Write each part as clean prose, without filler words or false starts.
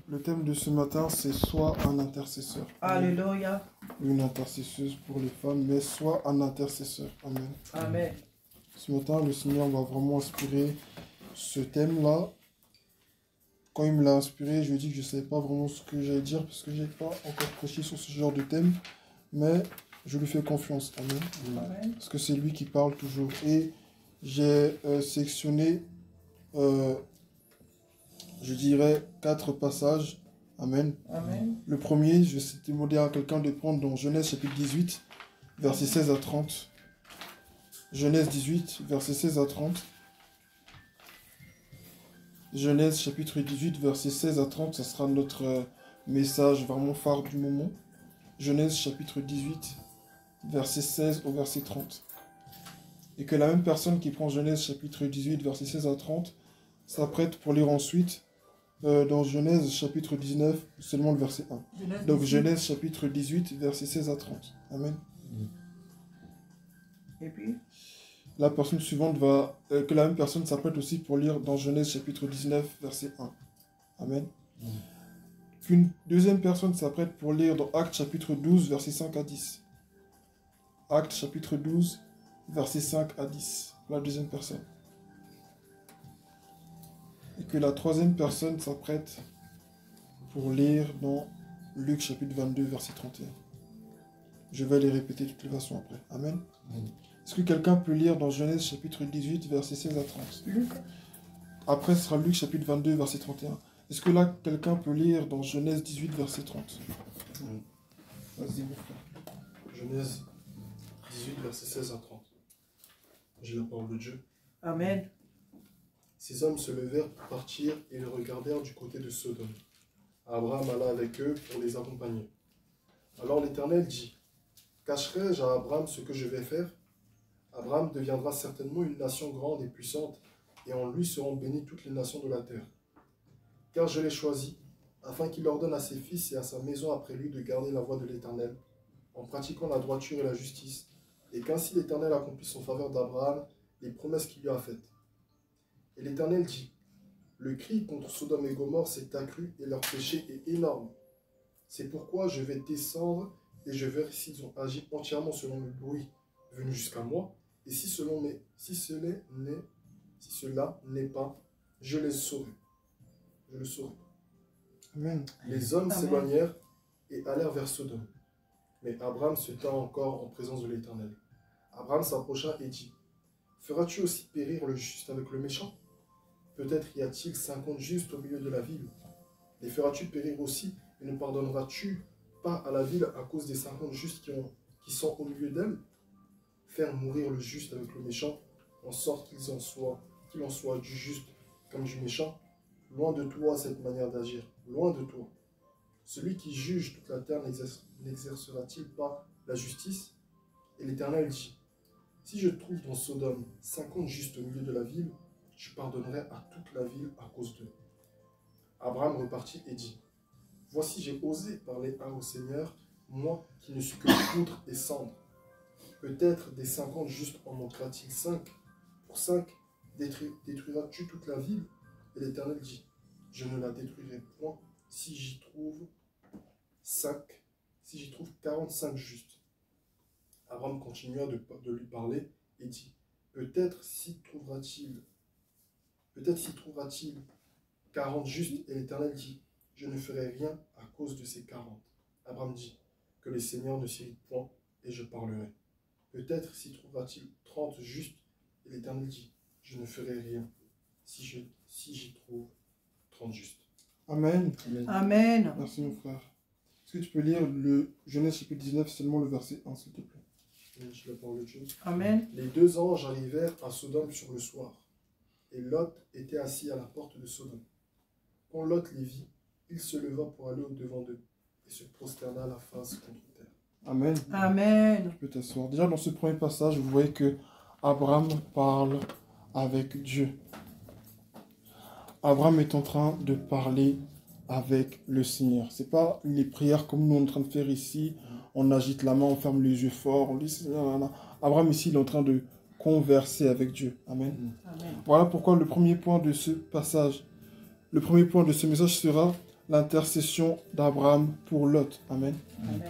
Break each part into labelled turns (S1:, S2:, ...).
S1: Le thème de ce matin, c'est soit un intercesseur.
S2: Alléluia.
S1: Une intercesseuse pour les femmes, mais soit un intercesseur. Amen.
S2: Amen.
S1: Ce matin, le Seigneur va vraiment inspirer ce thème-là. Quand il me l'a inspiré, je lui ai dit que je ne savais pas vraiment ce que j'allais dire parce que je n'ai pas encore prêché sur ce genre de thème. Mais je lui fais confiance. Amen.
S2: Amen.
S1: Parce que c'est lui qui parle toujours. Et j'ai sélectionné, je dirais, 4 passages. Amen.
S2: Amen.
S1: Le premier, je vais demander à quelqu'un de prendre dans Genèse chapitre 18, versets 16 à 30. Genèse 18, versets 16 à 30. Genèse chapitre 18, versets 16 à 30, ça sera notre message vraiment phare du moment. Genèse chapitre 18, verset 16 au verset 30. Et que la même personne qui prend Genèse chapitre 18, verset 16 à 30, s'apprête pour lire ensuite dans Genèse chapitre 19, seulement le verset 1. Donc Genèse chapitre 18, verset 16 à 30. Amen.
S2: Et puis,
S1: La personne suivante va, que la même personne s'apprête aussi pour lire dans Genèse chapitre 19, verset 1. Amen. Qu'une deuxième personne s'apprête pour lire dans Actes chapitre 12, verset 5 à 10. Actes chapitre 12, verset 5 à 10. La deuxième personne. Et que la troisième personne s'apprête pour lire dans Luc chapitre 22, verset 31. Je vais les répéter de toutes les façons après. Amen. Est-ce que quelqu'un peut lire dans Genèse chapitre 18, verset 16 à 30?
S2: Luc.
S1: Après, ce sera Luc chapitre 22, verset 31. Est-ce que là, quelqu'un peut lire dans Genèse 18, verset 30? Vas-y, mon frère.
S3: Genèse 18, verset 16 à 30. J'ai la parole de Dieu.
S2: Amen.
S3: Ces hommes se levèrent pour partir et ils regardèrent du côté de Sodome. Abraham alla avec eux pour les accompagner. Alors l'Éternel dit, « Cacherai-je à Abraham ce que je vais faire? Abraham deviendra certainement une nation grande et puissante, et en lui seront bénies toutes les nations de la terre. Car je l'ai choisi, afin qu'il ordonne à ses fils et à sa maison après lui de garder la voie de l'Éternel, en pratiquant la droiture et la justice, et qu'ainsi l'Éternel accomplisse en faveur d'Abraham les promesses qu'il lui a faites. » Et l'Éternel dit, « Le cri contre Sodome et Gomorrhe s'est accru et leur péché est énorme. C'est pourquoi je vais descendre et je verrai s'ils ont agi entièrement selon le bruit venu jusqu'à moi, et si cela n'est pas, je les saurai. Je le saurai. »
S1: Amen.
S3: Les hommes
S2: Amen.
S3: s'éloignèrent et allèrent vers Sodome. Mais Abraham se tint encore en présence de l'Éternel. Abraham s'approcha et dit, « Feras-tu aussi périr le juste avec le méchant? Peut-être y a-t-il 50 justes au milieu de la ville. Les feras-tu périr aussi, et ne pardonneras-tu pas à la ville à cause des 50 justes qui sont au milieu d'elle? Faire mourir le juste avec le méchant, en sorte qu'il en soit du juste comme du méchant. Loin de toi cette manière d'agir, loin de toi. Celui qui juge toute la terre n'exercera-t-il pas la justice? » Et l'Éternel dit, « Si je trouve dans Sodome 50 justes au milieu de la ville, je pardonnerai à toute la ville à cause d'eux. » Abraham repartit et dit, « Voici, j'ai osé parler au Seigneur, moi qui ne suis que poudre et cendre. Peut-être des 50 justes en manquera-t-il 5. Pour 5, détruiras-tu toute la ville? » Et l'Éternel dit, « Je ne la détruirai point si j'y trouve 45 justes. » Abraham continua de lui parler et dit, « Peut-être s'y trouvera-t-il 40 justes. » Et l'Éternel dit, « Je ne ferai rien à cause de ces 40. » Abraham dit, « Que le Seigneur ne s'irrite point, et je parlerai. Peut-être s'y trouvera-t-il 30 justes. » Et l'Éternel dit, « Je ne ferai rien si j'y trouve 30 justes. »
S1: Amen.
S2: Amen.
S1: Merci, mon frère. Est-ce que tu peux lire le Genèse chapitre 19, seulement le verset 1, s'il te plaît?
S3: Je la parole de Dieu.
S2: Amen.
S3: Les 2 anges arrivèrent à Sodome sur le soir, et Lot était assis à la porte de Sodome. Quand Lot les vit, il se leva pour aller au-devant d'eux, et se prosterna la face contre terre.
S1: Amen.
S2: Amen.
S1: Tu peux t'asseoir. Déjà, dans ce premier passage, vous voyez que Abraham parle avec Dieu. Abraham est en train de parler avec le Seigneur. Ce n'est pas les prières comme nous on est en train de faire ici. On agite la main, on ferme les yeux fort. On dit Seigneur. Abraham ici, il est en train de converser avec Dieu. Amen.
S2: Amen.
S1: Voilà pourquoi le premier point de ce passage, le premier point de ce message sera l'intercession d'Abraham pour Lot. Amen.
S2: Amen.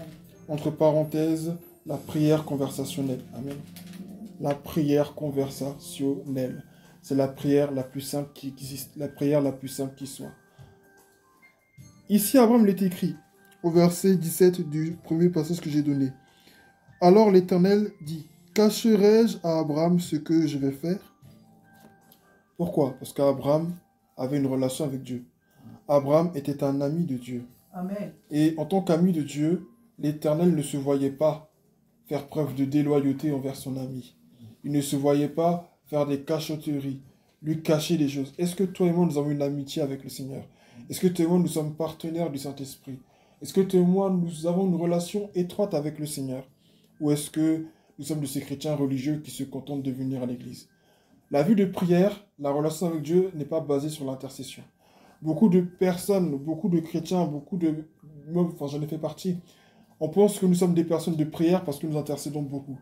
S1: Entre parenthèses, la prière conversationnelle. Amen. La prière conversationnelle. C'est la prière la plus simple qui existe, la prière la plus simple qui soit. Ici, Abraham l'est écrit, au verset 17 du premier passage que j'ai donné. Alors l'Éternel dit, cacherai-je à Abraham ce que je vais faire? Pourquoi? Parce qu'Abraham avait une relation avec Dieu. Abraham était un ami de Dieu.
S2: Amen.
S1: Et en tant qu'ami de Dieu, l'Éternel ne se voyait pas faire preuve de déloyauté envers son ami. Il ne se voyait pas faire des cachotteries, lui cacher des choses. Est-ce que toi et moi, nous avons une amitié avec le Seigneur? Est-ce que toi et moi, nous sommes partenaires du Saint-Esprit? Est-ce que toi et moi, nous avons une relation étroite avec le Seigneur? Ou est-ce que nous sommes de ces chrétiens religieux qui se contentent de venir à l'église? La vie de prière, la relation avec Dieu n'est pas basée sur l'intercession. Beaucoup de personnes, beaucoup de chrétiens, enfin j'en ai fait partie, on pense que nous sommes des personnes de prière parce que nous intercédons beaucoup.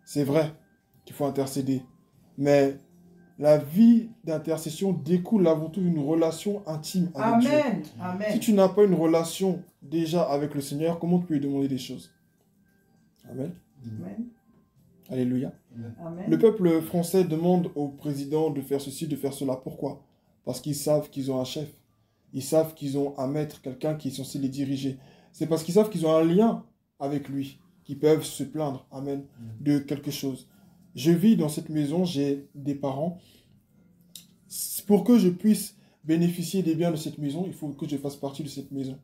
S1: C'est vrai qu'il faut intercéder. Mais la vie d'intercession découle avant tout d'une relation intime avec Dieu.
S2: Amen.
S1: Si
S2: Amen.
S1: tu n'as pas une relation déjà avec le Seigneur, comment tu peux lui demander des choses? Amen.
S2: Amen.
S1: Alléluia.
S2: Amen.
S1: Le peuple français demande au président de faire ceci, de faire cela. Pourquoi? Parce qu'ils savent qu'ils ont un chef. Ils savent qu'ils ont un maître, quelqu'un qui est censé les diriger. C'est parce qu'ils savent qu'ils ont un lien avec lui, qu'ils peuvent se plaindre, amen, de quelque chose. Je vis dans cette maison, j'ai des parents. Pour que je puisse bénéficier des biens de cette maison, il faut que je fasse partie de cette maison.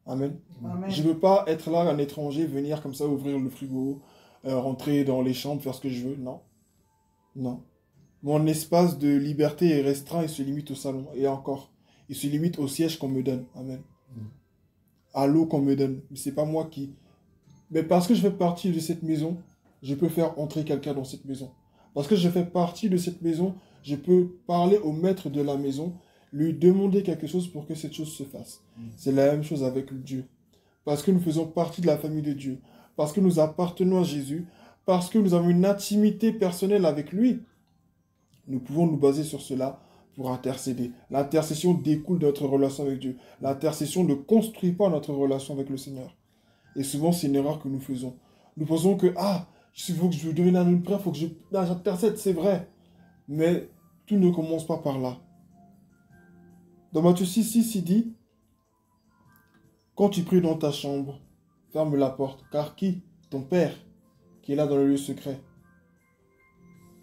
S1: Amen.
S2: Amen.
S1: Je ne veux pas être là, un étranger, venir comme ça, ouvrir le frigo, rentrer dans les chambres, faire ce que je veux. Non. Non. Mon espace de liberté est restreint et se limite au salon. Et encore, il se limite au siège qu'on me donne. Amen. À l'eau qu'on me donne. Mais c'est pas moi qui... Mais parce que je fais partie de cette maison, je peux faire entrer quelqu'un dans cette maison. Parce que je fais partie de cette maison, je peux parler au maître de la maison, lui demander quelque chose pour que cette chose se fasse. C'est la même chose avec Dieu. Parce que nous faisons partie de la famille de Dieu. Parce que nous appartenons à Jésus. Parce que nous avons une intimité personnelle avec lui. Nous pouvons nous baser sur cela pour intercéder. L'intercession découle de notre relation avec Dieu. L'intercession ne construit pas notre relation avec le Seigneur. Et souvent, c'est une erreur que nous faisons. Nous pensons que, il faut que je devienne un prière, il faut que j'intercède, c'est vrai. Mais tout ne commence pas par là. Dans Matthieu 6, il dit, quand tu pries dans ta chambre, ferme la porte, car qui? Ton Père, qui est là dans le lieu secret.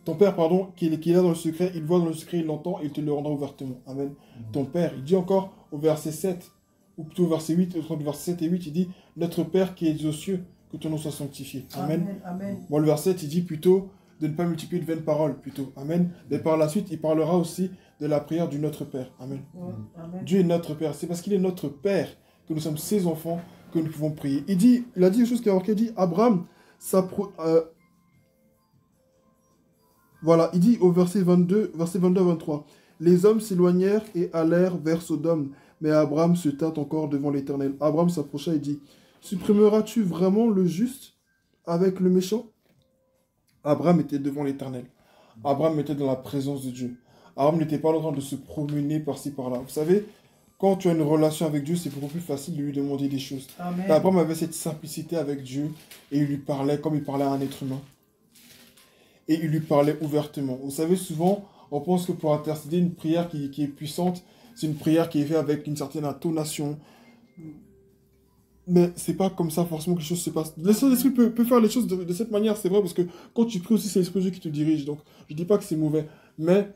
S1: Ton Père, pardon, qui est là dans le secret, il voit dans le secret, il l'entend, et il te le rendra ouvertement. Amen. Ton Père, il dit encore au verset 7, ou plutôt au verset 8, au verset 7 et 8, il dit, notre Père qui est aux cieux, que ton nom soit sanctifié. Amen.
S2: Amen. Amen.
S1: Bon, le verset 7, il dit plutôt de ne pas multiplier de vaines paroles, plutôt. Amen. Mais par la suite, il parlera aussi de la prière du Notre Père. Amen.
S2: Amen.
S1: Dieu est notre Père. C'est parce qu'il est notre Père que nous sommes ses enfants que nous pouvons prier. Il a dit quelque chose qui a marqué, il dit, Abraham, voilà, il dit au verset 22 à 23, les hommes s'éloignèrent et allèrent vers Sodome, mais Abraham se tint encore devant l'Éternel. Abraham s'approcha et dit, supprimeras-tu vraiment le juste avec le méchant? Abraham était devant l'Éternel. Abraham était dans la présence de Dieu. Abraham n'était pas en train de se promener par-ci par-là. Vous savez, quand tu as une relation avec Dieu, c'est beaucoup plus facile de lui demander des choses.
S2: Amen.
S1: Abraham avait cette simplicité avec Dieu et il lui parlait comme il parlait à un être humain. Et il lui parlait ouvertement. Vous savez, souvent, on pense que pour intercéder, une prière qui est puissante, c'est une prière qui est faite avec une certaine intonation. Mais c'est pas comme ça forcément que les choses se passent. Le Saint-Esprit peut faire les choses de cette manière, c'est vrai, parce que quand tu pries aussi, c'est l'Esprit de Dieu qui te dirige. Donc, je dis pas que c'est mauvais. Mais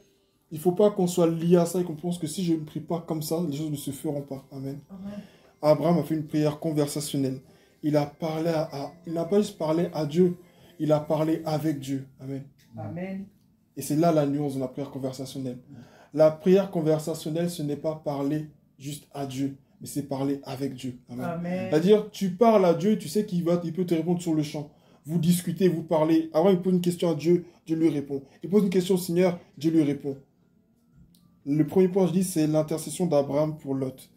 S1: il faut pas qu'on soit lié à ça et qu'on pense que si je ne prie pas comme ça, les choses ne se feront pas. Amen.
S2: Amen.
S1: Abraham a fait une prière conversationnelle. Il n'a pas juste parlé à Dieu, il a parlé avec Dieu. Amen.
S2: Amen.
S1: Et c'est là la nuance de la prière conversationnelle. La prière conversationnelle, ce n'est pas parler juste à Dieu, mais c'est parler avec Dieu. Amen.
S2: Amen.
S1: C'est-à-dire, tu parles à Dieu, tu sais qu'il peut te répondre sur le champ. Vous discutez, vous parlez. Abraham, il pose une question à Dieu, Dieu lui répond. Il pose une question au Seigneur, Dieu lui répond. Le premier point, je dis, c'est l'intercession d'Abraham pour Lot.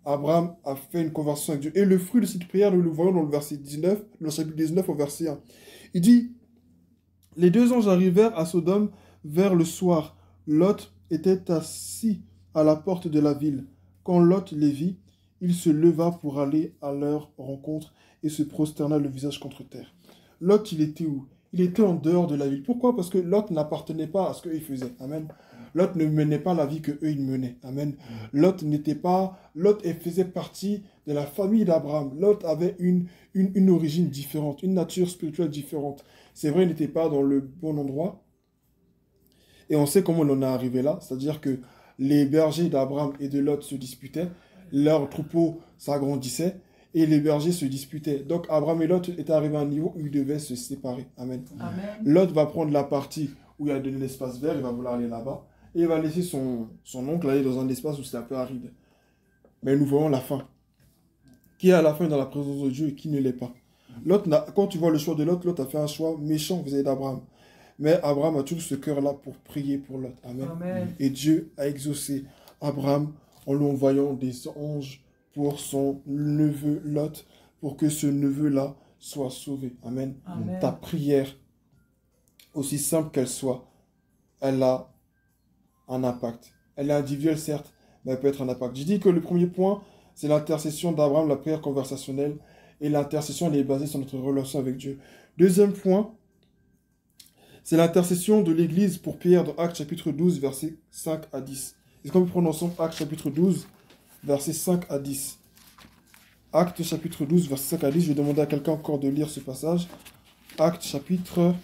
S1: Abraham a fait une conversation avec Dieu. Et le fruit de cette prière, nous le voyons dans le verset 19, dans le chapitre 19 au verset 1. Il dit, les deux anges arrivèrent à Sodome vers le soir. Lot était assis à la porte de la ville. Quand Lot les vit, il se leva pour aller à leur rencontre et se prosterna le visage contre terre. Lot, il était où? Il était en dehors de la ville. Pourquoi? Parce que Lot n'appartenait pas à ce qu'ils faisaient. Amen. Lot ne menait pas la vie qu'eux, ils menaient. Amen. Lot n'était pas... Lot elle faisait partie de la famille d'Abraham. Lot avait une origine différente, une nature spirituelle différente. C'est vrai, il n'était pas dans le bon endroit. Et on sait comment on en est arrivé là. C'est-à-dire que les bergers d'Abraham et de Lot se disputaient. Leur troupeau s'agrandissait. Et les bergers se disputaient. Donc Abraham et Lot étaient arrivés à un niveau où ils devaient se séparer. Amen.
S2: Amen.
S1: Lot va prendre la partie où il y a de l'espace vert, il va vouloir aller là-bas. Et il va laisser son oncle aller dans un espace où c'est un peu aride. Mais nous voyons la fin. Qui est à la fin dans la présence de Dieu et qui ne l'est pas. Quand tu vois le choix de Lot, Lot a fait un choix méchant vis-à-vis d'Abraham. Mais Abraham a toujours ce cœur-là pour prier pour Lot. Amen.
S2: Amen.
S1: Et Dieu a exaucé Abraham en lui envoyant des anges pour son neveu Lot, pour que ce neveu-là soit sauvé. Amen.
S2: Amen.
S1: Ta prière, aussi simple qu'elle soit, elle a un impact. Elle est individuelle, certes, mais elle peut être un impact. Je dis que le premier point, c'est l'intercession d'Abraham, la prière conversationnelle, et l'intercession, elle est basée sur notre relation avec Dieu. Deuxième point, c'est l'intercession de l'Église pour Pierre dans Actes chapitre 12, versets 5 à 10. Est-ce qu'on peut prendre ensemble Actes chapitre 12, versets 5 à 10. Actes chapitre 12, verset 5 à 10. Je vais demander à quelqu'un encore de lire ce passage. Actes chapitre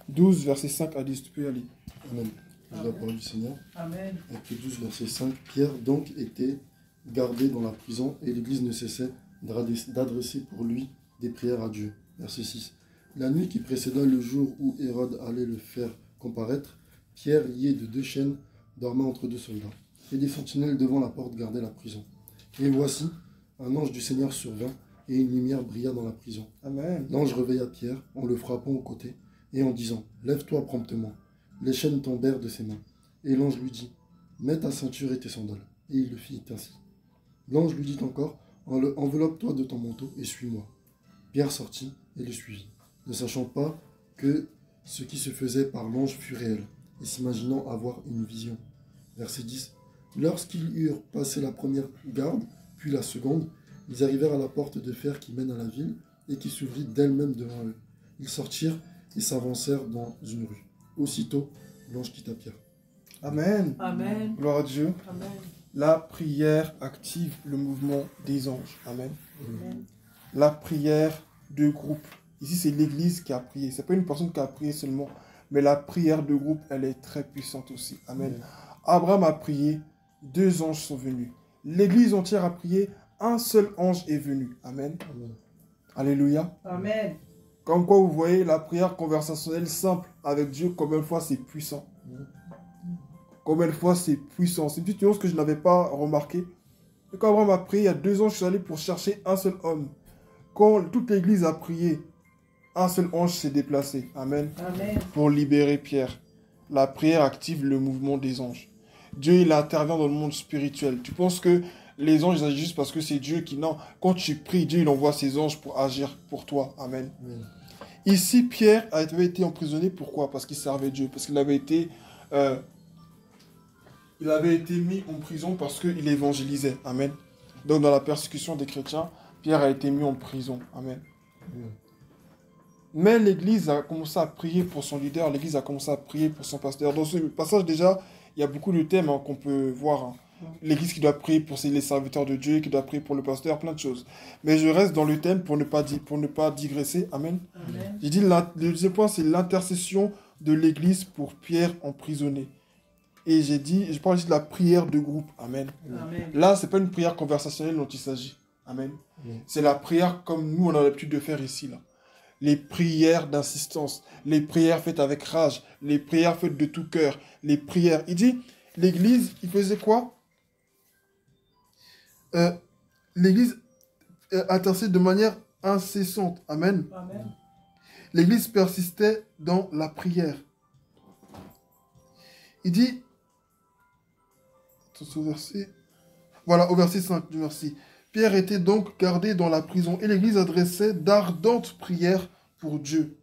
S1: 12, verset 5 à 10. Tu peux y aller.
S3: Amen. La parole du Seigneur.
S2: Amen.
S3: Acte 12, verset 5. Pierre donc était gardé dans la prison et l'Église ne cessait d'adresser pour lui des prières à Dieu. Verset 6. La nuit qui précéda le jour où Hérode allait le faire comparaître, Pierre, lié de 2 chaînes, dormait entre 2 soldats. Et des sentinelles devant la porte gardaient la prison. Et voici, un ange du Seigneur survint, et une lumière brilla dans la prison.
S1: Amen.
S3: L'ange réveilla Pierre, en le frappant au côté, et en disant, « Lève-toi promptement. » Les chaînes tombèrent de ses mains. Et l'ange lui dit, « Mets ta ceinture et tes sandales. » Et il le fit ainsi. L'ange lui dit encore, « Enveloppe-toi de ton manteau et suis-moi. » Pierre sortit et le suivit, ne sachant pas que ce qui se faisait par l'ange fut réel, et s'imaginant avoir une vision. Verset 10. Lorsqu'ils eurent passé la première garde, puis la seconde, ils arrivèrent à la porte de fer qui mène à la ville et qui s'ouvrit d'elle-même devant eux. Ils sortirent et s'avancèrent dans une rue. Aussitôt, l'ange quitta Pierre.
S1: Amen.
S2: Amen.
S1: Gloire à Dieu.
S2: Amen.
S1: La prière active le mouvement des anges. Amen.
S2: Amen.
S1: La prière de groupe. Ici, c'est l'Église qui a prié. Ce n'est pas une personne qui a prié seulement. Mais la prière de groupe, elle est très puissante aussi. Amen. Abraham a prié, 2 anges sont venus. L'Église entière a prié, un seul ange est venu. Amen.
S3: Amen.
S1: Alléluia.
S2: Amen.
S1: Comme quoi, vous voyez, la prière conversationnelle simple avec Dieu, combien de fois c'est puissant. Combien de fois c'est puissant. C'est une petite nuance que je n'avais pas remarqué. Et quand Abraham a prié, il y a 2 anges qui sont allés pour chercher un seul homme. Quand toute l'Église a prié, un seul ange s'est déplacé. Amen.
S2: Amen.
S1: Pour libérer Pierre. La prière active le mouvement des anges. Dieu, il intervient dans le monde spirituel. Tu penses que les anges agissent juste parce que c'est Dieu qui... Non, quand tu pries, Dieu, il envoie ses anges pour agir pour toi. Amen.
S3: Amen.
S1: Ici, Pierre avait été emprisonné. Pourquoi? Parce qu'il servait Dieu. Parce qu'il avait été... il avait été mis en prison parce qu'il évangélisait. Amen. Donc, dans la persécution des chrétiens, Pierre a été mis en prison. Amen.
S3: Amen.
S1: Mais l'Église a commencé à prier pour son leader, l'Église a commencé à prier pour son pasteur. Dans ce passage, déjà, il y a beaucoup de thèmes qu'on peut voir. L'Église qui doit prier pour les serviteurs de Dieu, qui doit prier pour le pasteur, plein de choses. Mais je reste dans le thème pour ne pas digresser. Amen.
S2: Amen.
S1: J'ai dit, le deuxième point, c'est l'intercession de l'Église pour Pierre emprisonné. Et je parle ici de la prière de groupe. Amen.
S2: Amen.
S1: Là, ce n'est pas une prière conversationnelle dont il s'agit. Amen.
S3: Amen.
S1: C'est la prière comme nous, on a l'habitude de faire ici, là. Les prières d'insistance, les prières faites avec rage, les prières faites de tout cœur, les prières. Il dit, l'Église, il faisait quoi? L'Église intercède de manière incessante. Amen.
S2: Amen.
S1: L'Église persistait dans la prière. Il dit, attention au verset, voilà, au verset 5 du verset. Pierre était donc gardé dans la prison et l'Église adressait d'ardentes prières pour Dieu.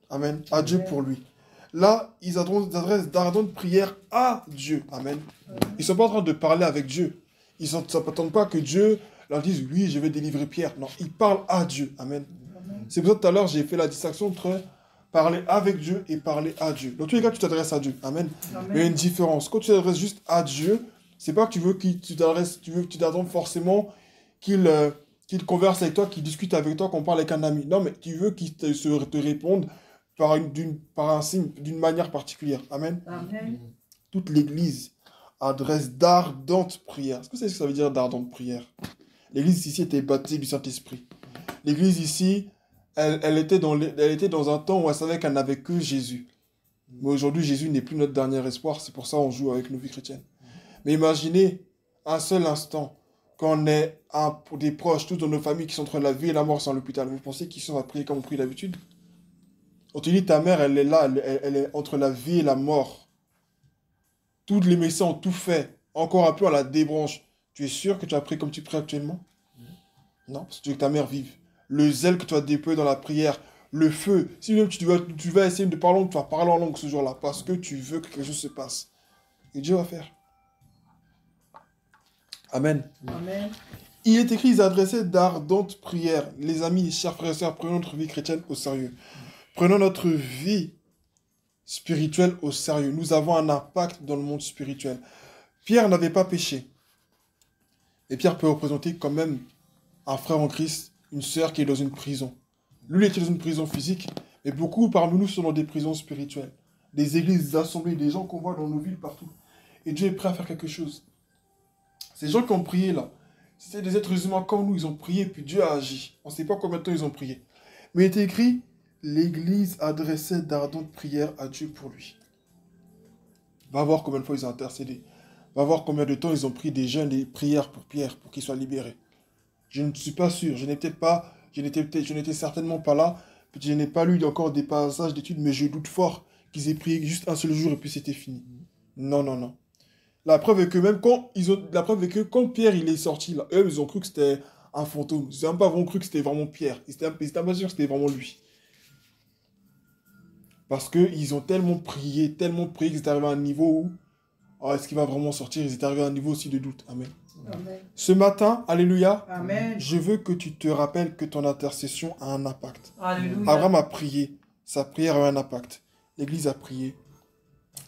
S1: Amen. À Dieu pour lui. Là, ils adressent d'ardentes prières à Dieu. Amen. Ils ne sont pas en train de parler avec Dieu. Ils ne s'attendent pas que Dieu leur dise, oui, je vais délivrer Pierre. Non, ils parlent à Dieu. Amen.
S2: Amen.
S1: C'est pour ça que tout à l'heure, j'ai fait la distinction entre parler avec Dieu et parler à Dieu. Dans tous les cas, tu t'adresses à Dieu. Amen.
S2: Amen.
S1: Il y a une différence. Quand tu t'adresses juste à Dieu, c'est pas que tu veux qu'il tu t'adresses, tu veux que tu t'attends forcément qu'il converse avec toi, qu'il discute avec toi, qu'on parle avec un ami. Non, mais tu veux qu'il te réponde par un signe, d'une manière particulière. Amen.
S2: Amen.
S1: Toute l'Église adresse d'ardentes prières. Est-ce que c'est ce que ça veut dire d'ardentes prières? L'Église ici était baptisée du Saint-Esprit. L'Église ici, elle était dans un temps où elle savait qu'elle n'avait que Jésus. Mais aujourd'hui, Jésus n'est plus notre dernier espoir. C'est pour ça qu'on joue avec nos vies chrétiennes. Mais imaginez un seul instant quand on est pour des proches, tous dans nos familles qui sont entre la vie et la mort sans l'hôpital. Vous pensez qu'ils sont à prier comme on prie d'habitude? On te dit, ta mère, elle est là, elle est entre la vie et la mort. Tous les médecins ont tout fait. Encore un peu, on la débranche. Tu es sûr que tu as prié comme tu pries actuellement? Non, parce que tu veux que ta mère vive. Le zèle que tu vas déployer dans la prière, le feu. Si même tu vas essayer de parler en langue, tu vas parler en langue ce jour-là, parce que tu veux que quelque chose se passe. Et Dieu va faire. Amen.
S2: Amen.
S1: Il est écrit, ils adressaient d'ardentes prières. Les amis, chers frères et sœurs, prenons notre vie chrétienne au sérieux. Prenons notre vie spirituelle au sérieux. Nous avons un impact dans le monde spirituel. Pierre n'avait pas péché. Et Pierre peut représenter quand même un frère en Christ, une sœur qui est dans une prison. Lui, il était dans une prison physique, mais beaucoup parmi nous sont dans des prisons spirituelles. Des églises, des assemblées, des gens qu'on voit dans nos villes partout. Et Dieu est prêt à faire quelque chose. Ces gens qui ont prié là, c'était des êtres humains comme nous, ils ont prié, puis Dieu a agi. On ne sait pas combien de temps ils ont prié. Mais il est écrit, l'Église adressait d'ardentes prières à Dieu pour lui. Va voir combien de fois ils ont intercédé. Va voir combien de temps ils ont pris des jeûnes, des prières pour Pierre, pour qu'il soit libéré. Je ne suis pas sûr, je n'étais certainement pas là, je n'ai pas lu encore des passages d'études, mais je doute fort qu'ils aient prié juste un seul jour et puis c'était fini. Non, non, non. La preuve est que quand Pierre il est sorti là, eux ils ont cru que c'était un fantôme. Ils n'ont pas vraiment cru que c'était vraiment Pierre. Ils n'étaient pas sûrs que c'était vraiment lui. Parce qu'ils ont tellement prié qu'ils étaient arrivés à un niveau où est-ce qu'il va vraiment sortir? Ils étaient arrivés à un niveau aussi de doute. Amen.
S2: Amen.
S1: Ce matin, alléluia,
S2: Amen.
S1: je veux que tu te rappelles que ton intercession a un impact.
S2: Alléluia.
S1: Abraham a prié, sa prière a eu un impact. L'Église a prié,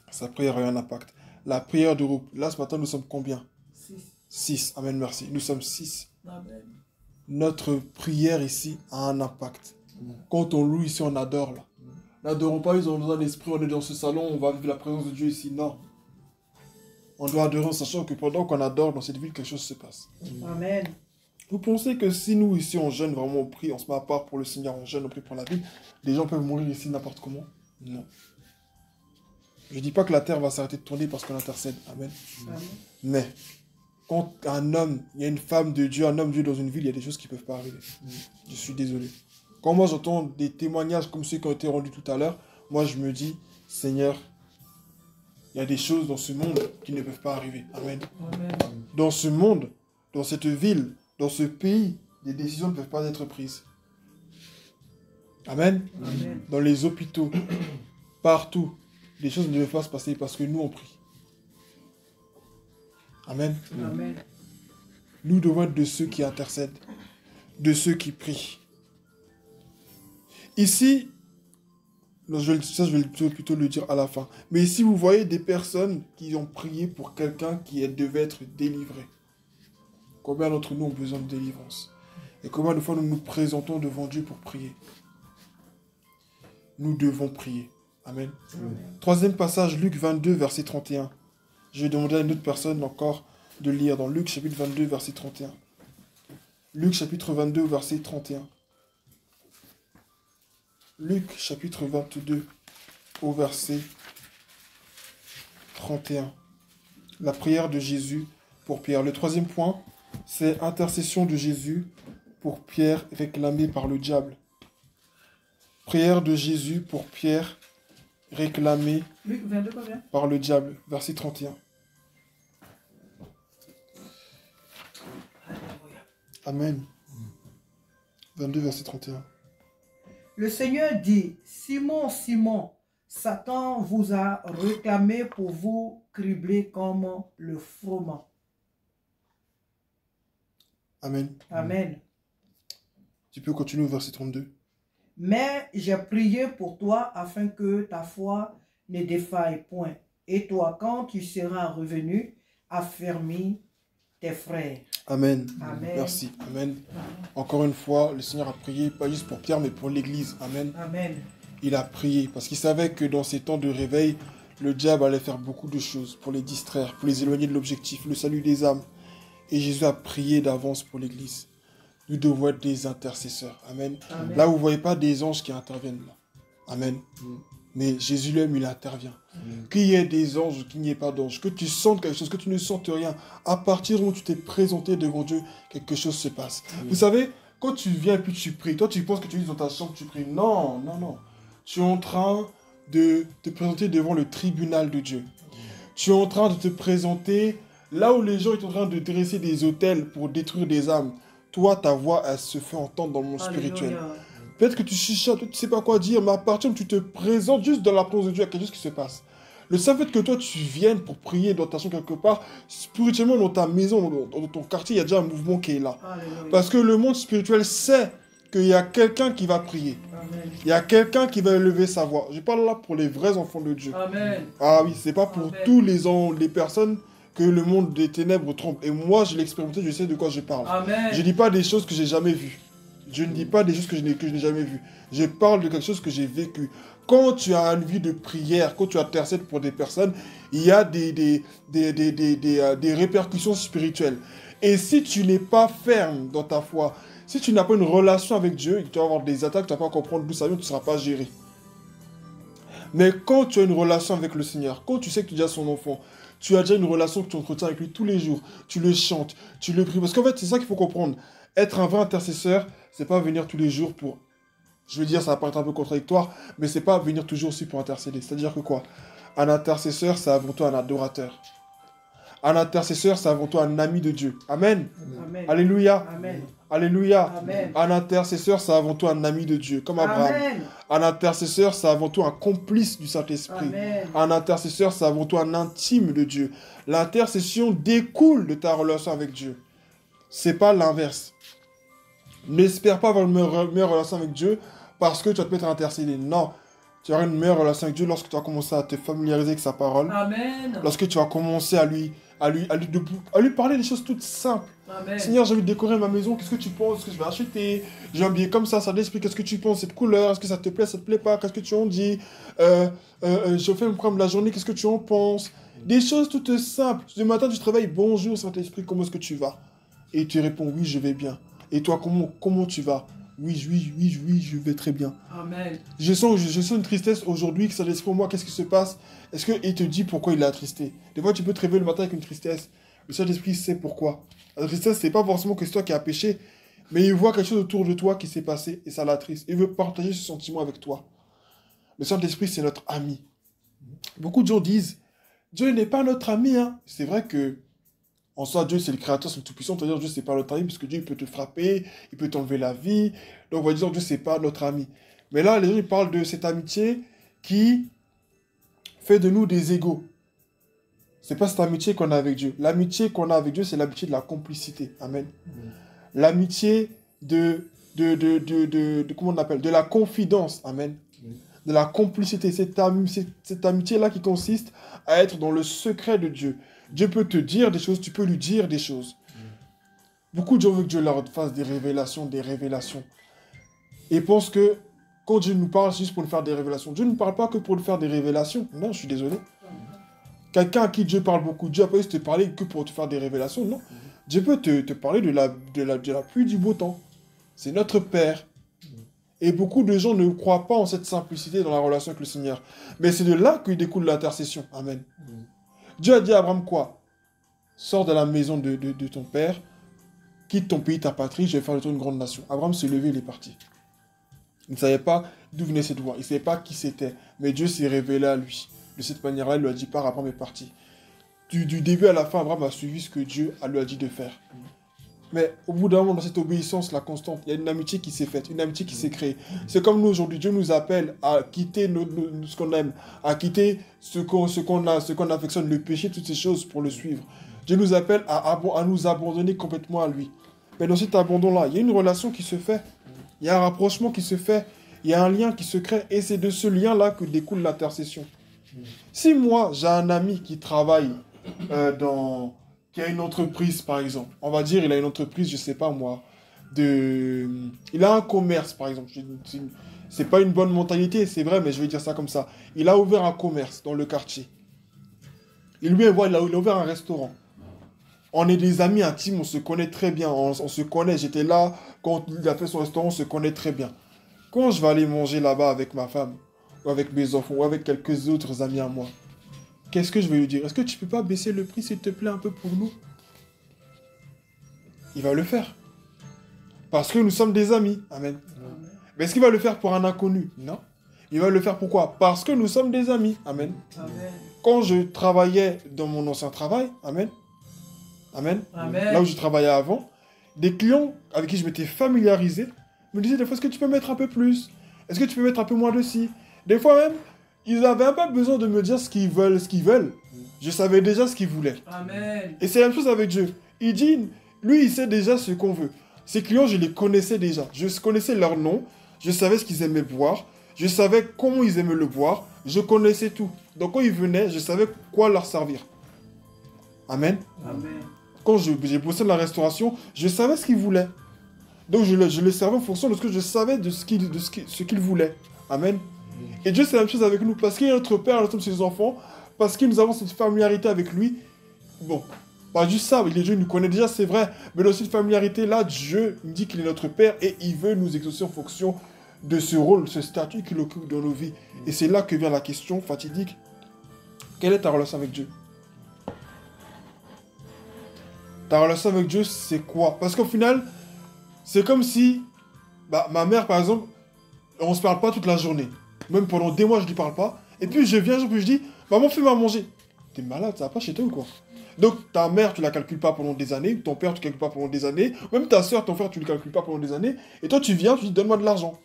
S1: sa prière a eu un impact. La prière de groupe, là ce matin nous sommes combien? 6. Amen, merci. Nous sommes 6.
S2: Amen.
S1: Notre prière ici a un impact. Quand on loue ici, on adore là. N'adorons pas, ils ont besoin d'esprit, on est dans ce salon, on va vivre la présence de Dieu ici. Non. On doit adorer en sachant que pendant qu'on adore dans cette ville, quelque chose se passe.
S2: Amen.
S1: Vous pensez que si nous ici on jeûne vraiment, on prie, on se met à part pour le Seigneur, on jeûne, on prie pour la ville, les gens peuvent mourir ici n'importe comment? Non. Je ne dis pas que la terre va s'arrêter de tourner parce qu'on intercède. Amen.
S2: Amen.
S1: Mais quand un homme, il y a une femme de Dieu, un homme de Dieu dans une ville, il y a des choses qui ne peuvent pas arriver. Je suis désolé. Quand moi j'entends des témoignages comme ceux qui ont été rendus tout à l'heure, moi je me dis, Seigneur, il y a des choses dans ce monde qui ne peuvent pas arriver. Amen.
S2: Amen.
S1: Dans ce monde, dans cette ville, dans ce pays, des décisions ne peuvent pas être prises. Amen.
S2: Amen.
S1: Dans les hôpitaux, partout, les choses ne peuvent pas se passer parce que nous on prie. Amen.
S2: Amen.
S1: Nous devons être de ceux qui intercèdent, de ceux qui prient. Ici, je vais plutôt le dire à la fin. Mais ici, vous voyez des personnes qui ont prié pour quelqu'un qui devait être délivré. Combien d'entre nous ont besoin de délivrance? Et combien de fois nous nous présentons devant Dieu pour prier? Nous devons prier. Amen.
S2: Amen.
S1: Troisième passage, Luc 22, verset 31. Je vais demander à une autre personne encore de lire dans Luc chapitre 22, verset 31. Luc chapitre 22, verset 31. Luc chapitre 22 au verset 31. La prière de Jésus pour Pierre. Le troisième point, c'est intercession de Jésus pour Pierre réclamée par le diable. Prière de Jésus pour Pierre réclamée
S2: Luc 22, combien?
S1: par le diable. Verset 31. Amen. 22, verset 31.
S2: Le Seigneur dit, Simon, Simon, Satan vous a réclamé pour vous cribler comme le froment.
S1: Amen.
S2: Amen.
S1: Tu peux continuer au verset 32.
S2: Mais j'ai prié pour toi afin que ta foi ne défaille point. Et toi, quand tu seras revenu, affermis tes frères.
S1: Amen.
S2: Amen.
S1: Merci. Amen. Encore une fois, le Seigneur a prié, pas juste pour Pierre, mais pour l'Église. Amen.
S2: Amen.
S1: Il a prié parce qu'il savait que dans ces temps de réveil, le diable allait faire beaucoup de choses pour les distraire, pour les éloigner de l'objectif, le salut des âmes. Et Jésus a prié d'avance pour l'Église. Nous devons être des intercesseurs. Amen.
S2: Amen.
S1: Là, vous ne voyez pas des anges qui interviennent. Là. Amen. Mais Jésus lui-même, il intervient. Qu'il y ait des anges ou qu'il n'y ait pas d'anges, que tu sentes quelque chose, que tu ne sentes rien, à partir où tu t'es présenté devant Dieu, quelque chose se passe. Vous savez, quand tu viens et puis tu pries, toi tu penses que tu es dans ta chambre, tu pries. Non, non, non. Tu es en train de te présenter devant le tribunal de Dieu. Tu es en train de te présenter là où les gens sont en train de dresser des autels pour détruire des âmes. Toi, ta voix, elle se fait entendre dans le monde spirituel.
S2: Alléluia.
S1: Peut-être que tu chuchotes, tu ne sais pas quoi dire, mais à partir où tu te présentes juste dans la présence de Dieu, il y a quelque chose qui se passe. Le simple fait que toi, tu viennes pour prier dans ta chambre quelque part, spirituellement, dans ta maison, dans ton quartier, il y a déjà un mouvement qui est là.
S2: Alléluia.
S1: Parce que le monde spirituel sait qu'il y a quelqu'un qui va prier.
S2: Amen.
S1: Il y a quelqu'un qui va élever sa voix. Je parle là pour les vrais enfants de Dieu.
S2: Amen.
S1: Ah oui, c'est pas pour
S2: Amen.
S1: tous les personnes que le monde des ténèbres trompe. Et moi, je l'ai expérimenté, je sais de quoi je parle.
S2: Amen.
S1: Je ne dis pas des choses que j'ai jamais vues. Je ne dis pas des choses que je n'ai jamais vues. Je parle de quelque chose que j'ai vécu. Quand tu as une vie de prière, quand tu intercèdes pour des personnes, il y a des répercussions spirituelles. Et si tu n'es pas ferme dans ta foi, si tu n'as pas une relation avec Dieu, tu vas avoir des attaques, tu ne vas pas comprendre d'où ça vient, tu ne seras pas géré. Mais quand tu as une relation avec le Seigneur, quand tu sais que tu es déjà son enfant, tu as déjà une relation que tu entretiens avec lui tous les jours, tu le chantes, tu le pries. Parce qu'en fait, c'est ça qu'il faut comprendre. Être un vrai intercesseur, c'est pas venir tous les jours pour... Je veux dire, ça va paraître un peu contradictoire, mais c'est pas venir toujours aussi pour intercéder. C'est-à-dire que quoi? Un intercesseur, c'est avant tout un adorateur. Un intercesseur, c'est avant tout un ami de Dieu. Amen.
S2: Amen.
S1: Alléluia.
S2: Amen.
S1: Alléluia.
S2: Amen.
S1: Un intercesseur, c'est avant tout un ami de Dieu, comme Abraham.
S2: Amen.
S1: Un intercesseur, c'est avant tout un complice du Saint-Esprit.
S2: Amen.
S1: Un intercesseur, c'est avant tout un intime de Dieu. L'intercession découle de ta relation avec Dieu. C'est pas l'inverse. N'espère pas avoir une meilleure relation avec Dieu parce que tu vas te mettre à intercéder. Non. Tu auras une meilleure relation avec Dieu lorsque tu vas commencer à te familiariser avec sa parole.
S2: Amen.
S1: Lorsque tu vas commencer à lui parler des choses toutes simples.
S2: Amen.
S1: Seigneur, j'ai envie de décorer ma maison, qu'est-ce que tu penses? Est-ce que je vais acheter? J'ai un billet comme ça l'esprit, qu'est-ce que tu penses? Cette couleur, est-ce que ça te plaît, ça te plaît pas? Qu'est-ce que tu en dis? Je fais un programme de la journée, qu'est-ce que tu en penses? Des choses toutes simples. Ce matin, tu te réveilles, bonjour Saint-Esprit, comment est-ce que tu vas? Et tu réponds, oui, je vais bien. Et toi, comment tu vas? Oui, je vais très bien.
S2: Amen.
S1: Je sens une tristesse aujourd'hui, que ça laisse pour moi, qu'est-ce qui se passe? Est-ce qu'il te dit pourquoi il est attristé? Des fois, tu peux te réveiller le matin avec une tristesse. Le Saint-Esprit sait pourquoi. La tristesse, c'est pas forcément que c'est toi qui as péché, mais il voit quelque chose autour de toi qui s'est passé et ça l'attriste. Il veut partager ce sentiment avec toi. Le Saint-Esprit, c'est notre ami. Beaucoup de gens disent, Dieu n'est pas notre ami. Hein. C'est vrai que, en soi, Dieu, c'est le Créateur, c'est le Tout-Puissant. C'est-à-dire, Dieu, c'est pas notre ami, parce que Dieu, il peut te frapper, il peut t'enlever la vie. Donc, on va dire, Dieu, c'est pas notre ami. Mais là, les gens, ils parlent de cette amitié qui fait de nous des égaux. C'est pas cette amitié qu'on a avec Dieu. L'amitié qu'on a avec Dieu, c'est l'amitié de la complicité. Amen. L'amitié comment on appelle? De la confidence. Amen. De la complicité. Cette amitié-là qui consiste à être dans le secret de Dieu. Dieu peut te dire des choses, tu peux lui dire des choses. Beaucoup de gens veulent que Dieu leur fasse des révélations. Et pensent que quand Dieu nous parle, c'est juste pour nous faire des révélations. Dieu ne parle pas que pour nous faire des révélations. Non, je suis désolé. Quelqu'un à qui Dieu parle beaucoup, Dieu n'a pas juste te parler que pour te faire des révélations, non. Dieu peut te parler de la pluie du beau temps. C'est notre Père. Et beaucoup de gens ne croient pas en cette simplicité dans la relation avec le Seigneur. Mais c'est de là qu'il découle l'intercession. Amen. Dieu a dit à Abraham quoi? Sors de la maison de ton père, quitte ton pays, ta patrie, je vais faire de toi une grande nation. Abraham s'est levé, il est parti. Il ne savait pas d'où venait cette voix, il ne savait pas qui c'était. Mais Dieu s'est révélé à lui. De cette manière-là, il lui a dit, pars, Abraham est parti. Du début à la fin, Abraham a suivi ce que Dieu lui a dit de faire. Mais au bout d'un moment, dans cette obéissance, la constante, il y a une amitié qui s'est faite, une amitié qui s'est créée. C'est comme nous aujourd'hui, Dieu nous appelle à quitter ce qu'on aime, à quitter ce qu'on affectionne, le péché, toutes ces choses pour le suivre. Dieu nous appelle à nous abandonner complètement à lui. Mais dans cet abandon-là, il y a une relation qui se fait. Il y a un rapprochement qui se fait. Il y a un lien qui se crée. Et c'est de ce lien-là que découle l'intercession. Si moi, j'ai un ami qui travaille qui a une entreprise, par exemple. On va dire, il a une entreprise, je sais pas moi, il a un commerce, par exemple. C'est pas une bonne mentalité, c'est vrai, mais je vais dire ça comme ça. Il a ouvert un commerce dans le quartier. Il a ouvert un restaurant. On est des amis intimes, on se connaît très bien. On se connaît, j'étais là quand il a fait son restaurant, on se connaît très bien. Quand je vais aller manger là-bas avec ma femme, ou avec mes enfants, ou avec quelques autres amis à moi, qu'est-ce que je vais lui dire? Est-ce que tu peux pas baisser le prix, s'il te plaît, un peu pour nous? Il va le faire. Parce que nous sommes des amis. Amen. Mais est-ce qu'il va le faire pour un inconnu? Non. Il va le faire pourquoi? Parce que nous sommes des amis. Amen.
S2: Amen.
S1: Quand je travaillais dans mon ancien travail, Amen. Amen.
S2: Amen.
S1: Là où je travaillais avant, des clients avec qui je m'étais familiarisé me disaient des fois, est-ce que tu peux mettre un peu plus? Est-ce que tu peux mettre un peu moins de ci? Des fois même, ils n'avaient même pas besoin de me dire ce qu'ils veulent. Je savais déjà ce qu'ils voulaient.
S2: Amen.
S1: Et c'est la même chose avec Dieu. Il dit, lui, il sait déjà ce qu'on veut. Ses clients, je les connaissais déjà. Je connaissais leur nom. Je savais ce qu'ils aimaient boire. Je savais comment ils aimaient le boire. Je connaissais tout. Donc quand ils venaient, je savais quoi leur servir. Amen.
S2: Amen.
S1: Quand j'ai bossé dans la restauration, je savais ce qu'ils voulaient. Donc je les servais en fonction de ce que je savais de ce qu'ils voulaient. Amen. Et Dieu, c'est la même chose avec nous. Parce qu'il est notre Père, nous sommes ses enfants. Parce que nous avons cette familiarité avec lui. Bon, pas juste ça, Dieu nous connaît déjà, c'est vrai. Mais dans cette familiarité-là, Dieu nous dit qu'il est notre Père et il veut nous exaucer en fonction de ce rôle, ce statut qu'il occupe dans nos vies. Et c'est là que vient la question fatidique. Quelle est ta relation avec Dieu? Ta relation avec Dieu, c'est quoi? Parce qu'au final, c'est comme si ma mère, par exemple, on se parle pas toute la journée. Même pendant des mois, je lui parle pas. Et puis je viens un jour, puis je dis, maman, fais-moi manger. T'es malade, ça va pas chez toi ou quoi? Donc ta mère, tu la calcules pas pendant des années. Ton père, tu calcules pas pendant des années. Même ta soeur, ton frère, tu le calcules pas pendant des années. Et toi, tu viens, tu dis, donne-moi de l'argent.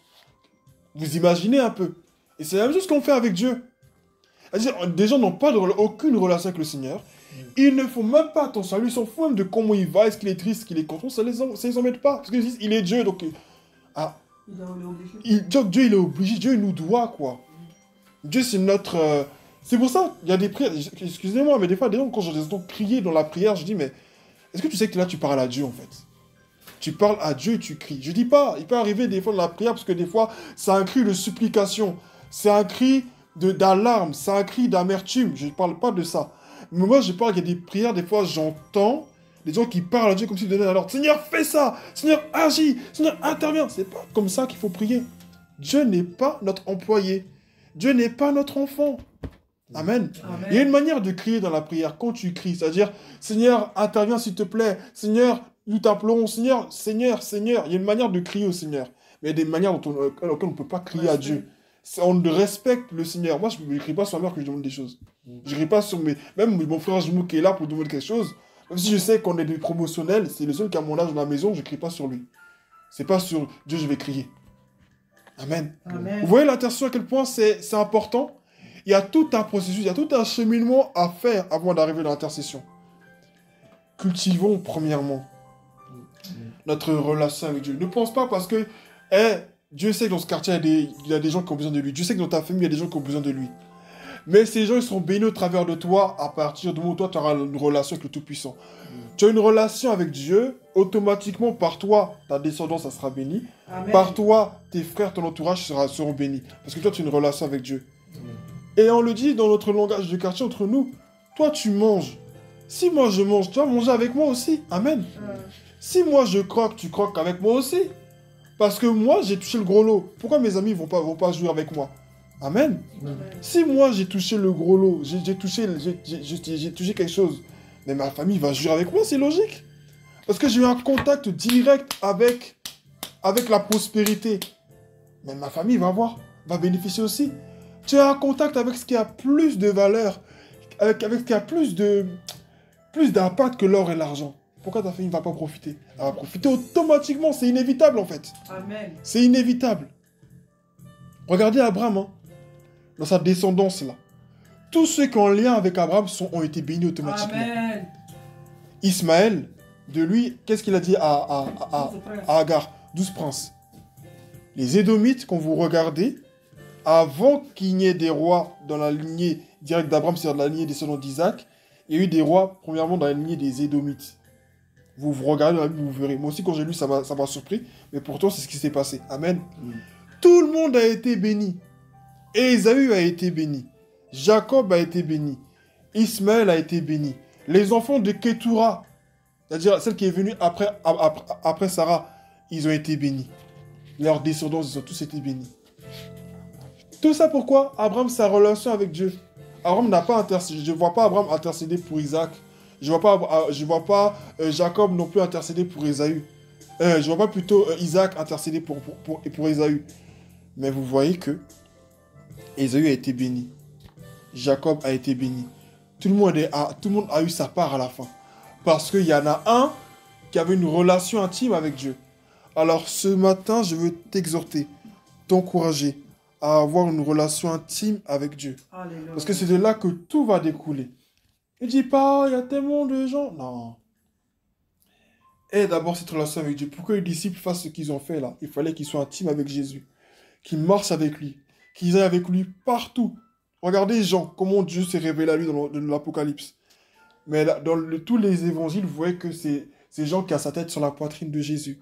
S1: Vous imaginez un peu. Et c'est la même chose qu'on fait avec Dieu. C'est-à-dire, des gens n'ont pas aucune relation avec le Seigneur. Ils ne font même pas attention à lui. Ils s'en foutent même de comment il va, est-ce qu'il est triste, est-ce qu'il est content. Ça les embête pas. Parce qu'ils disent, il est Dieu, donc... Dieu, il est obligé. Dieu, il nous doit, quoi. Dieu, c'est notre... C'est pour ça, il y a des prières... Excusez-moi, mais des fois, quand je les entends prier dans la prière, je dis, mais... Est-ce que tu sais que là, tu parles à Dieu, en fait? Tu parles à Dieu et tu cries. Je dis pas, il peut arriver des fois dans la prière, parce que des fois, c'est un cri de supplication. C'est un cri d'alarme. C'est un cri d'amertume. Je ne parle pas de ça. Mais moi, je parle qu'il y a des prières, des fois, j'entends des gens qui parlent à Dieu comme s'ils donnaient l'ordre. Seigneur, fais ça! Seigneur, agis! Seigneur, interviens! C'est pas comme ça qu'il faut prier. Dieu n'est pas notre employé. Dieu n'est pas notre enfant. Amen.
S2: Amen.
S1: Il y a une manière de crier dans la prière. Quand tu cries, c'est-à-dire, Seigneur, interviens s'il te plaît. Seigneur, nous t'appelons. Seigneur, Seigneur, Seigneur. Il y a une manière de crier au Seigneur. Mais il y a des manières auxquelles on ne peut pas crier à Dieu. On respecte le Seigneur. Moi, je ne crie pas sur ma mère que je demande des choses. Je ne crie pas sur même mon frère Jumou qui est là pour demander quelque chose. Même si je sais qu'on est des promotionnels, c'est le seul qui a mon âge dans la maison, je ne crie pas sur lui. C'est pas sur Dieu je vais crier. Amen.
S2: Amen.
S1: Vous voyez l'intercession à quel point c'est important? Il y a tout un processus, il y a tout un cheminement à faire avant d'arriver dans l'intercession. Cultivons premièrement notre relation avec Dieu. Ne pense pas parce que Dieu sait que dans ce quartier, il y a des gens qui ont besoin de lui. Dieu sait que dans ta famille, il y a des gens qui ont besoin de lui. Mais ces gens, ils seront bénis au travers de toi à partir du moment où toi, tu auras une relation avec le Tout-Puissant. Tu as une relation avec Dieu, automatiquement, par toi, ta descendance, ça sera bénie.
S2: Amen.
S1: Par toi, tes frères, ton entourage seront bénis. Parce que toi, tu as une relation avec Dieu. Et on le dit dans notre langage de quartier entre nous. Toi, tu manges. Si moi, je mange, tu vas manger avec moi aussi. Amen. Si moi, je croque, tu croques avec moi aussi. Parce que moi, j'ai touché le gros lot. Pourquoi mes amis vont pas jouer avec moi? Amen. Si moi, j'ai touché le gros lot, j'ai touché quelque chose, mais ma famille va jouer avec moi, c'est logique. Parce que j'ai eu un contact direct avec la prospérité. Mais ma famille va bénéficier aussi. Tu as un contact avec ce qui a plus de valeur, avec ce qui a plus d'impact que l'or et l'argent. Pourquoi ta famille ne va pas profiter? Elle va profiter automatiquement, c'est inévitable en fait.
S2: Amen.
S1: C'est inévitable. Regardez Abraham, hein, dans sa descendance là. Tous ceux qui ont un lien avec Abraham ont été bénis automatiquement.
S2: Amen.
S1: Ismaël, de lui, qu'est-ce qu'il a dit à Agar? 12 princes. Les Édomites, quand vous regardez, avant qu'il n'y ait des rois dans la lignée directe d'Abraham, c'est-à-dire dans la lignée descendants d'Isaac, il y a eu des rois, premièrement, dans la lignée des Édomites. Vous regardez dans la Bible, vous verrez. Moi aussi, quand j'ai lu, ça m'a surpris, mais pourtant, c'est ce qui s'est passé. Amen. Tout le monde a été béni. Ésaü a été béni. Jacob a été béni. Ismaël a été béni. Les enfants de Ketura, c'est-à-dire celle qui est venue après Sarah, ils ont été bénis. Leurs descendants, ils ont tous été bénis. Tout ça pourquoi? Abraham, sa relation avec Dieu. Abraham n'a pas intercédé. Je ne vois pas Abraham intercéder pour Isaac. Je ne vois pas Jacob non plus intercéder pour Ésaü. Je ne vois pas plutôt Isaac intercéder pour Ésaü. Mais vous voyez que Ésaü a été béni. Jacob a été béni. Tout le monde a eu sa part à la fin. Parce qu'il y en a un qui avait une relation intime avec Dieu. Alors ce matin, je veux t'exhorter, t'encourager à avoir une relation intime avec Dieu.
S2: Alléluia.
S1: Parce que c'est de là que tout va découler. Ne dis pas, il y a tellement de gens. Non. Aie d'abord cette relation avec Dieu. Pour que les disciples fassent ce qu'ils ont fait là, il fallait qu'ils soient intimes avec Jésus. Qu'ils marchent avec lui. Qu'ils aillent avec lui partout. Regardez Jean, comment Dieu s'est révélé à lui dans l'Apocalypse. Mais là, dans tous les évangiles, vous voyez que c'est Jean qui a sa tête sur la poitrine de Jésus.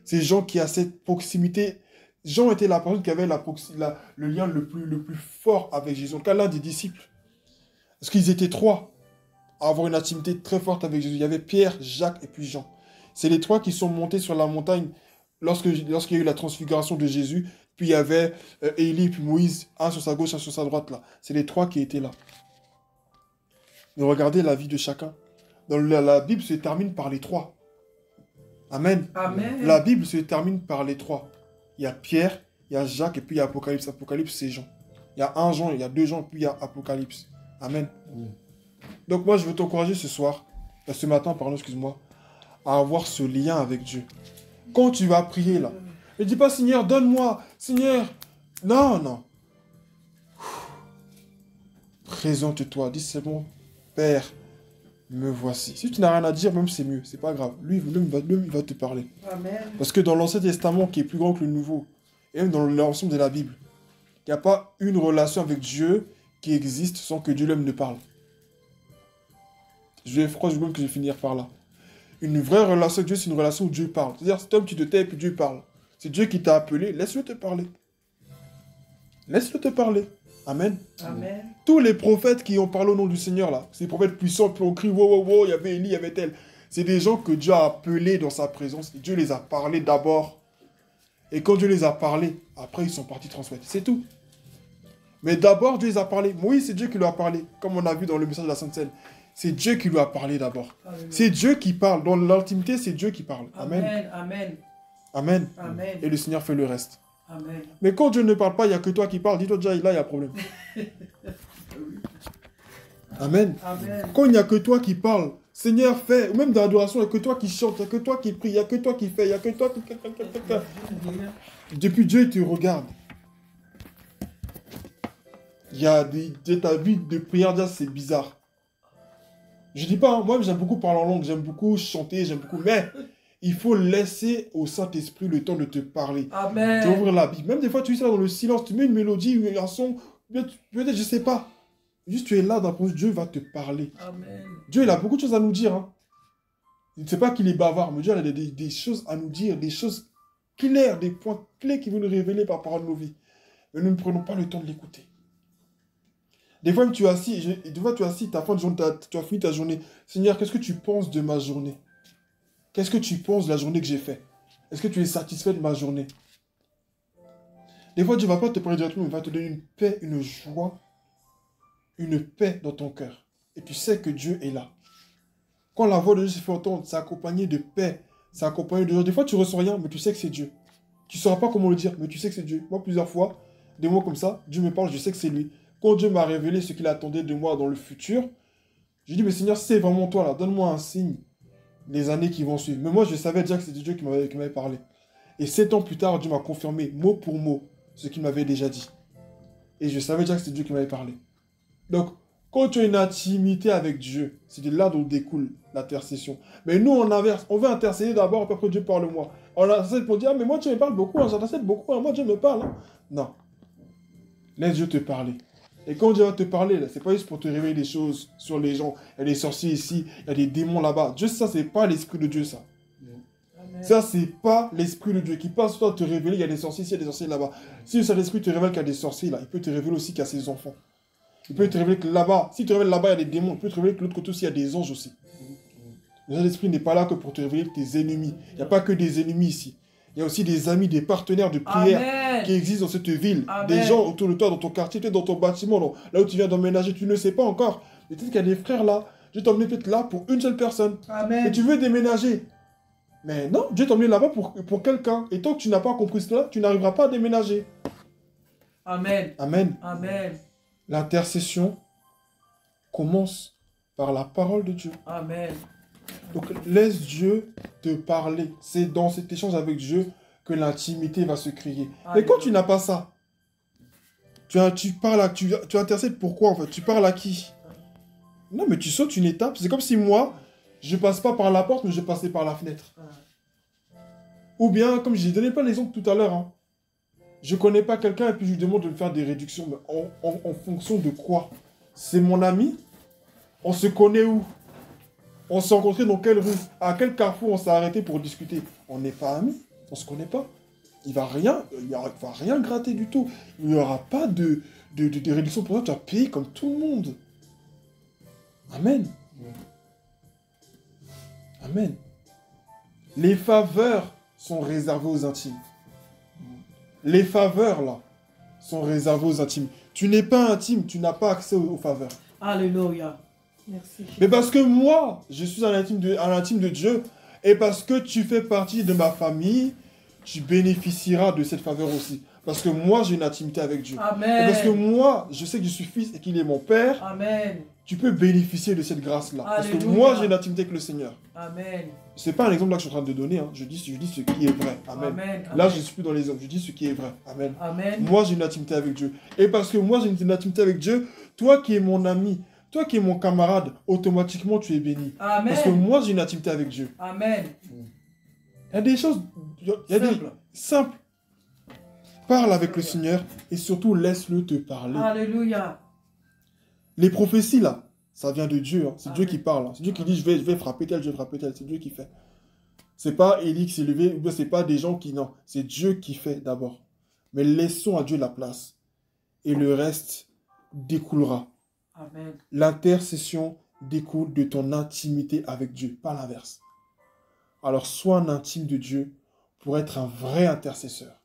S1: C'est Jean qui a cette proximité. Jean était la personne qui avait le lien le plus fort avec Jésus. En tout cas, l'un des disciples. Parce qu'ils étaient trois à avoir une intimité très forte avec Jésus. Il y avait Pierre, Jacques et puis Jean. C'est les trois qui sont montés sur la montagne lorsqu'il y a eu la transfiguration de Jésus. Puis il y avait Élie puis Moïse, un sur sa gauche, un sur sa droite là. C'est les trois qui étaient là. Mais regardez la vie de chacun. Dans la Bible se termine par les trois. Amen.
S2: Amen.
S1: La Bible se termine par les trois. Il y a Pierre, il y a Jacques et puis il y a Apocalypse. Apocalypse, c'est Jean. Il y a un Jean, il y a deux Jean, puis il y a Apocalypse. Amen. Donc moi, je veux t'encourager ce soir, ce matin, pardon, excuse-moi, à avoir ce lien avec Dieu. Quand tu vas prier là, ne dis pas Seigneur, donne-moi, Seigneur. Non, non. Présente-toi, dis c'est bon, Père, me voici. Si tu n'as rien à dire, même c'est mieux, c'est pas grave. Lui, il va te parler.
S2: Amen.
S1: Parce que dans l'Ancien Testament, qui est plus grand que le Nouveau, et même dans l'ensemble de la Bible, il n'y a pas une relation avec Dieu qui existe sans que Dieu lui-même ne parle. Je crois que je vais finir par là. Une vraie relation avec Dieu, c'est une relation où Dieu parle. C'est-à-dire, cet homme, tu te tais et puis Dieu parle. C'est Dieu qui t'a appelé, laisse-le te parler. Laisse-le te parler. Amen.
S2: Amen.
S1: Tous les prophètes qui ont parlé au nom du Seigneur, là, ces prophètes puissants qui ont crié, wow, wow, wow, il y avait Élie, il y avait tel. C'est des gens que Dieu a appelés dans sa présence. Et Dieu les a parlé d'abord. Et quand Dieu les a parlé, après ils sont partis transmettre. C'est tout. Mais d'abord, Dieu les a parlé. Moïse, c'est Dieu qui lui a parlé. Comme on a vu dans le message de la Sainte Seine. C'est Dieu qui lui a parlé d'abord. C'est Dieu qui parle. Dans l'intimité, c'est Dieu qui parle. Amen.
S2: Amen. Amen.
S1: Amen.
S2: Amen.
S1: Et le Seigneur fait le reste.
S2: Amen.
S1: Mais quand Dieu ne parle pas, il n'y a que toi qui parles. Dis-toi déjà, là, il y a problème. Amen.
S2: Amen.
S1: Quand il n'y a que toi qui parles, Seigneur, fais. Ou même dans l'adoration, il n'y a que toi qui chante, il n'y a que toi qui prie, il n'y a que toi qui fais, il n'y a que toi qui... Depuis Dieu, il te regarde. Il y a ta vie de prière, déjà, c'est bizarre. Je dis pas, moi j'aime beaucoup parler en langue, j'aime beaucoup chanter, j'aime beaucoup, mais il faut laisser au Saint-Esprit le temps de te parler.
S2: Amen.
S1: Tu ouvres la Bible. Même des fois, tu es là dans le silence, tu mets une mélodie, un son, peut-être, je sais pas. Juste, tu es là dans la présence, Dieu va te parler.
S2: Amen.
S1: Dieu, il a beaucoup de choses à nous dire. Hein. Il ne sait pas qu'il est bavard, mais Dieu a des choses à nous dire, des choses claires, des points clés qui vont nous révéler par rapport à nos vies. Mais nous ne prenons pas le temps de l'écouter. Des fois, tu es assis, tu as fin de journée, tu as fini ta journée. Seigneur, qu'est-ce que tu penses de ma journée? Qu'est-ce que tu penses de la journée que j'ai faite? Est-ce que tu es satisfait de ma journée? Des fois, Dieu ne va pas te parler directement, mais il va te donner une paix, une joie, une paix dans ton cœur. Et tu sais que Dieu est là. Quand la voix de Dieu se fait entendre, c'est accompagné de paix, c'est accompagné de joie. Des fois, tu ne ressens rien, mais tu sais que c'est Dieu. Tu ne sauras pas comment le dire, mais tu sais que c'est Dieu. Moi, plusieurs fois, des mots comme ça, Dieu me parle, je sais que c'est lui. Quand Dieu m'a révélé ce qu'il attendait de moi dans le futur, j'ai dit, mais Seigneur, c'est vraiment toi là, donne-moi un signe les années qui vont suivre. Mais moi, je savais déjà que c'était Dieu qui m'avait parlé. Et 7 ans plus tard, Dieu m'a confirmé mot pour mot ce qu'il m'avait déjà dit. Et je savais déjà que c'était Dieu qui m'avait parlé. Donc, Quand tu as une intimité avec Dieu, c'est de là d'où découle l'intercession. Mais nous, on inverse. On veut intercéder d'abord, puis après Dieu parle-moi. On intercède pour dire, ah, mais moi Dieu me parle beaucoup, hein, j'intercède beaucoup, hein, moi Dieu me parle. Hein. Non. Laisse Dieu te parler. Et quand Dieu va te parler, c'est pas juste pour te révéler des choses sur les gens. Il y a des sorciers ici, il y a des démons là-bas. Dieu, ça, c'est pas l'esprit de Dieu, ça.
S2: Amen.
S1: Ça, c'est pas l'esprit de Dieu qui passe sur toi te révéler, il y a des sorciers ici, il y a des sorciers là-bas. Si le Saint-Esprit te révèle qu'il y a des sorciers là, il peut te révéler aussi qu'il y a ses enfants. Il peut te révéler que là-bas, si tu révèles là-bas, il y a des démons, il peut te révéler que de l'autre côté aussi, il y a des anges aussi. Le Saint-Esprit n'est pas là que pour te révéler tes ennemis. Il n'y a pas que des ennemis ici. Il y a aussi des amis, des partenaires de prière
S2: Amen.
S1: qui existent dans cette ville.
S2: Amen.
S1: Des gens autour de toi, dans ton quartier, dans ton bâtiment, là où tu viens d'emménager, tu ne le sais pas encore. Peut-être qu'il y a des frères là. Dieu t'a emmené peut-être là pour une seule personne.
S2: Amen.
S1: Et tu veux déménager. Mais non, Dieu t'a emmené là-bas pour quelqu'un. Et tant que tu n'as pas compris cela, tu n'arriveras pas à déménager.
S2: Amen.
S1: Amen.
S2: Amen.
S1: L'intercession commence par la parole de Dieu.
S2: Amen.
S1: Donc laisse Dieu te parler. C'est dans cet échange avec Dieu que l'intimité va se créer. Mais quand tu n'as pas ça, tu parles à, tu intercèdes pourquoi en fait? Tu parles à qui? Non, mais tu sautes une étape. C'est comme si moi, je passe pas par la porte, mais je passais par la fenêtre. Ou bien, comme j'ai donné pas l'exemple tout à l'heure, hein, je connais pas quelqu'un et puis je lui demande de me faire des réductions. Mais en fonction de quoi? C'est mon ami? On se connaît où? On s'est rencontrés dans quelle rue? À quel carrefour on s'est arrêté pour discuter? On n'est pas amis, on se connaît pas. Il va rien gratter du tout. Il n'y aura pas de réduction pour toi, tu vas payer comme tout le monde. Amen. Amen. Les faveurs sont réservées aux intimes. Les faveurs, là, sont réservées aux intimes. Tu n'es pas intime, tu n'as pas accès aux faveurs.
S2: Alléluia. Merci.
S1: Mais parce que moi, je suis à l'intime de Dieu, et parce que tu fais partie de ma famille, tu bénéficieras de cette faveur aussi. Parce que moi, j'ai une intimité avec Dieu.
S2: Amen.
S1: Et parce que moi, je sais que je suis fils et qu'il est mon père.
S2: Amen.
S1: Tu peux bénéficier de cette grâce-là. Parce que
S2: Alléluia.
S1: moi, j'ai une intimité avec le Seigneur.
S2: Amen.
S1: C'est pas un exemple là que je suis en train de donner. Hein. Je dis ce qui est vrai. Amen.
S2: Amen.
S1: Là, je ne suis plus dans les hommes. Je dis ce qui est vrai. Amen.
S2: Amen.
S1: Moi, j'ai une intimité avec Dieu. Et parce que moi, j'ai une intimité avec Dieu, toi qui es mon ami, toi qui es mon camarade, automatiquement, tu es béni.
S2: Amen.
S1: Parce que moi, j'ai une intimité avec Dieu.
S2: Amen.
S1: Il y a des choses simples. Parle avec le Seigneur et surtout, laisse-le te parler.
S2: Alléluia.
S1: Les prophéties, là, ça vient de Dieu. Hein. C'est
S2: Amen.
S1: Dieu qui parle. Hein. C'est Dieu qui dit, je vais frapper tel, je vais frapper tel. C'est Dieu qui fait. C'est pas Élie qui s'est levé, ou bien c'est pas des gens qui... Non, c'est Dieu qui fait d'abord. Mais laissons à Dieu la place. Et le reste découlera.
S2: Amen.
S1: L'intercession découle de ton intimité avec Dieu, pas l'inverse. Alors, sois un intime de Dieu pour être un vrai intercesseur.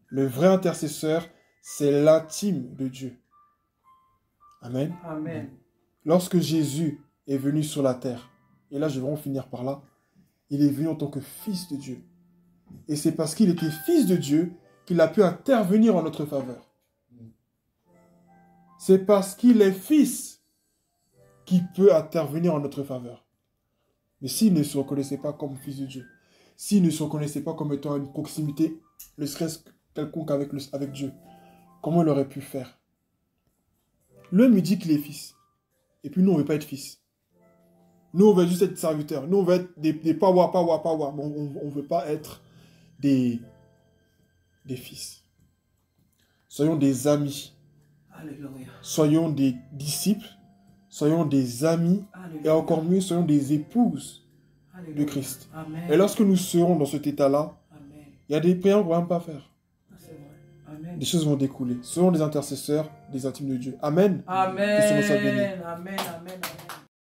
S1: Le vrai intercesseur, c'est l'intime de Dieu. Amen.
S2: Amen.
S1: Lorsque Jésus est venu sur la terre, et là je vais vraiment finir par là, il est venu en tant que fils de Dieu. Et c'est parce qu'il était fils de Dieu qu'il a pu intervenir en notre faveur. C'est parce qu'il est fils qu'il peut intervenir en notre faveur. Mais s'il ne se reconnaissait pas comme fils de Dieu, s'il ne se reconnaissait pas comme étant une proximité, ne serait-ce quelconque avec Dieu, comment il aurait pu faire? L'homme lui dit qu'il est fils. Et puis nous, on ne veut pas être fils. Nous, on veut juste être serviteurs. Nous, on veut être des power. Mais on ne veut pas être des fils. Soyons des amis.
S2: Alléluia.
S1: Soyons des disciples. Soyons des amis.
S2: Alléluia.
S1: Et encore mieux, soyons des épouses
S2: Alléluia.
S1: de Christ.
S2: Amen.
S1: Et lorsque nous serons dans cet état-là,
S2: Amen.
S1: il y a des prières qu'on ne va même pas faire.
S2: C'est vrai. Amen.
S1: Des choses vont découler. Soyons des intercesseurs, des intimes de Dieu. Amen.
S2: Amen.
S1: Que ce soit béni.
S2: Amen. Amen. Amen.